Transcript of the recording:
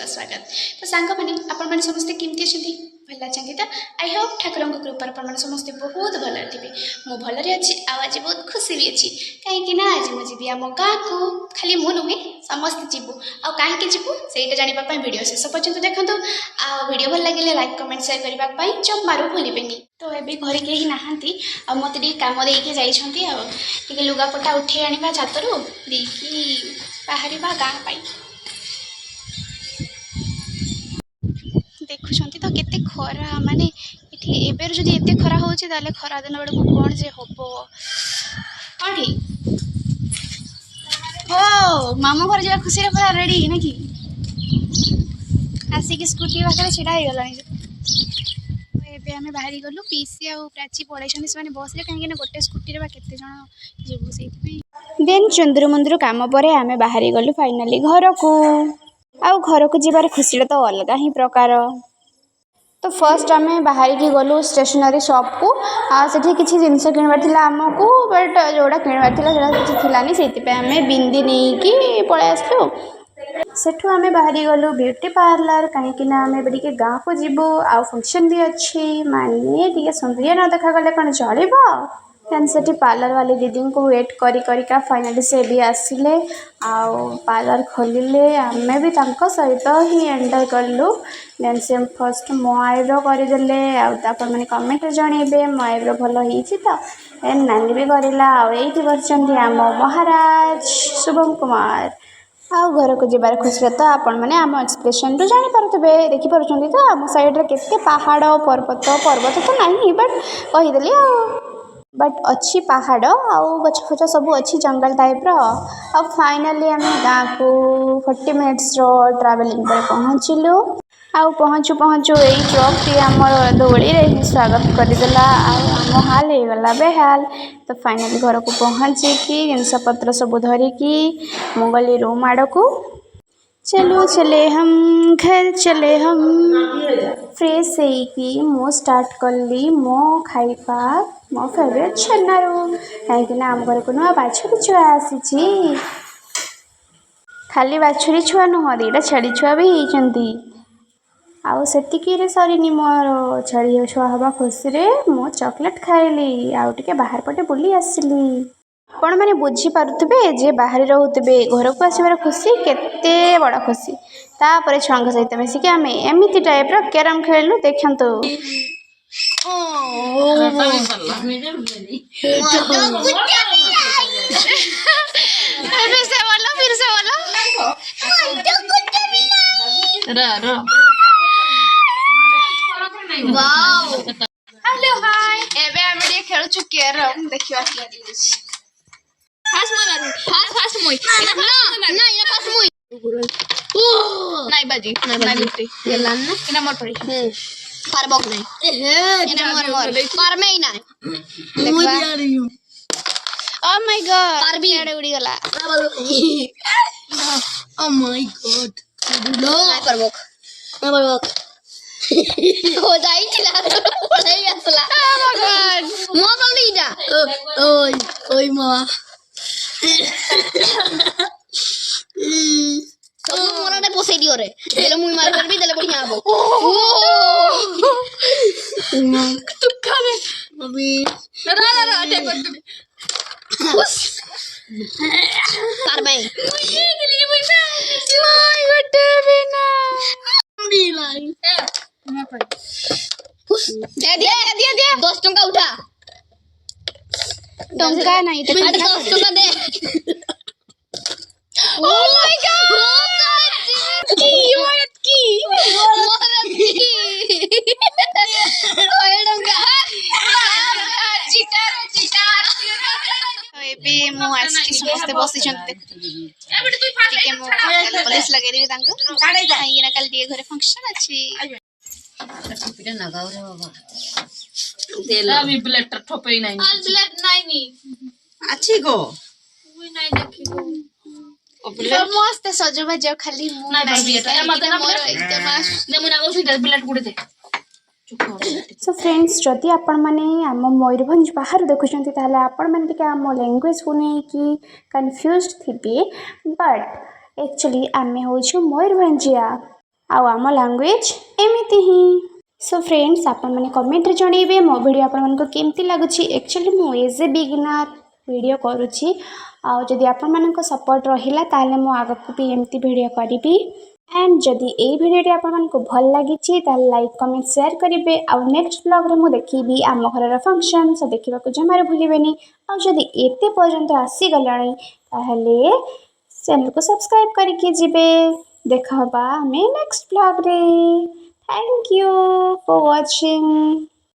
स्वागत। तो सांग मैंने आपण मैंने समस्ते केमती अच्छे भल अच्छा तो आई होप ठाकुर कृपार आप समस्ते बहुत भल थे। मु भलरे अच्छी आज बहुत खुशी भी अच्छी कहीं आज मुझे जी आम गाँ को खाली मु नुहे समस्त जीवु आ कहीं जीवु से जानापी वीडियो शेष पर्यटन देखो आ वीडियो भल लगे लाइक कमेंट शेयर करने जमारू भूलें। तो ये घर कहीं नहांती आ मत कम देके जाइए लुगापटा उठे आने छातरू देखी बाहर गाँ देखुं तो केते खरा माने एबेर जदि एते खरा होचे ताले खरा दिन बेलू कौन जे हबो कौटी ओ मामू घर जा खुशी पूरा रेडी ना कि आसिक स्कूटी पाखे छिड़ा हो गला आम बाहर गलु पीसी आ प्राची पड़े से बस रे कहीं गोटे स्कूटी केते जण जीवु से देन चुंदुरु मुंदुरु काम पर आम बाहर गलु फाइनाली घर को आउ घर को जीवार खुशी तो अलग ही प्रकार। तो फर्स्ट आम बाहर की गलु स्टेशनरी शॉप को आठी किसी जिनस किणवार आमको बट जोड़ा किणवार किसी से आम बिंदी नहीं कि पलि आसलु सेठू आम बाहरी गलु ब्यूटी पार्लर कहीं आम टे गाँव को जीवु आउ फंक्शन भी अच्छी माने टे सुंदरिया न देखा गले कौन चलो देन से पार्लर वाली दीदी को वेट करिका फाइनाली से भी आसिले आउ पार्लर खोलिले आम भी सहित ही एंजॉय कलु। देन से फर्स्ट मो आईब्रो करदे आप कमेंट जनइबे मो आईब्रो भल हो तो देन नानी भी करला आईटी बसुँच आम महाराज शुभम कुमार आउ घर को जीवार खुशी तो आपण मैंने आम एक्सप्रेशन रू जानीपे देखिपुं तो आम साइड के पहाड़ पर्वत पर्वत तो नहीं बट कहीदेली बट अच्छी पहाड़ आउ गछ फच सब अच्छी जंगल टाइप रो फाइनाली आम गाँ को 40 मिनिट्स ट्रावेलिंग पर पहुँचलु आउ पहुँचु पहुँचु यही ट्रक टी आम दौड़ी ही स्वागत करदेला आम हाल हो गला बेहाल। तो फाइनाली घर को पहुँचिकी जिनपत्र सब धरिकी मु गली रूम आड़ को चलो चले हम घर चले हम फ्रेश होगी मो स्टार्ट कली मो खाइबा मो फेवरेट छेनारू कहीं आम घर को नुआ बाछुरी छुआ आसी खाली बाछुरी छुआ नुह दीटा छेड़ी छुआ भी होती आउ सेतिकी सरीनी मोर छेड़ी छुआ हवा खुशी रे मो चॉकलेट खाइली आउ टिके बाहर पटे बुली आसिली आपण मैंने बुझी पारुथिबे जे बाहर रोहुथिबे घर को आसबार खुशी केते बड़ा खुशी तापर छुआ सहित मिसिकी आम एमती टाइप रो कैरम खेलु देखंतु फिर से बोलो वाओ हेलो हाय एबे हम रे खेलु कैरम देखियो फास्ट मोय फास्ट मोय ना ये फास्ट मोय नहीं बाजी नहीं लुटी ये लान ना इना मोर पड़ी पारबक नहीं इना मोर पर में ही ना मुई भी आ रही हूं ओ माय गॉड पारबी एड़े उड़ी गला ओ माय गॉड नो पारबक ना पारबक हो जाई चिला पड़े असला ओ माय गॉड मो बंदी जा ओय ओय मां मोराटे पोसई दियो रे देले मुई मार करबी देले बढ़िया आबो तू खाने मम्मी ना अटैक कर दे कर मैं ये दिली मुई ना माय बटे बिना दी लाई दे 10 टंका उठा टंका नहीं तो 10 टंका दे ओ माय गॉड की ओए डंगा चिटार तो एबे मु आसी समस्त बसी छनते एबे तू टिके मु पुलिस लगे देबी तांको काई ना कल दिए घरे फंक्शन अछि पिटा ना गाव रे बाबा तेल अभी ब्लेड ठोपई नहीं आज ब्लेड नहीं अच्छी गो कोई नहीं देखी गो मस्त सजो बजो खाली मु नहीं मत ना मोर एकदम ने मुना को सुइता ब्लेड गुडे दे सो फ्रेंड्स जदि आपण माने आम मयूरभंज बाहर देखुछंती ताले आपण माने टिके आम लैंग्वेज को नै कि कंफ्यूज्ड थिबे बट एक्चुअली आमे होछु मयूरभंजिया आउ आम लैंग्वेज एमती ही। सो फ्रेंड्स आपण मैंने कमेंट जनइबे मो वीडियो आपण मानक केमती लगुच। एक्चुअली मु एज ए बिगिनर वीडियो करुच्ची आदि आपण मानक सपोर्ट रहिला ताले मु आगक भी एमती वीडियो करी। एंड जदि ए वीडियो आपण मानक भल लगी लाइक कमेंट शेयर करेंगे। आउ नेक्स्ट ब्लॉग रे मु देखी आम घर फंक्शन सो देखा जमार भूलें। आदि एते पर्यंत आसीगला चैनल को सब्सक्राइब करके जिबे। देखा हमें नेक्स्ट ब्लॉग रे। Thank you for watching.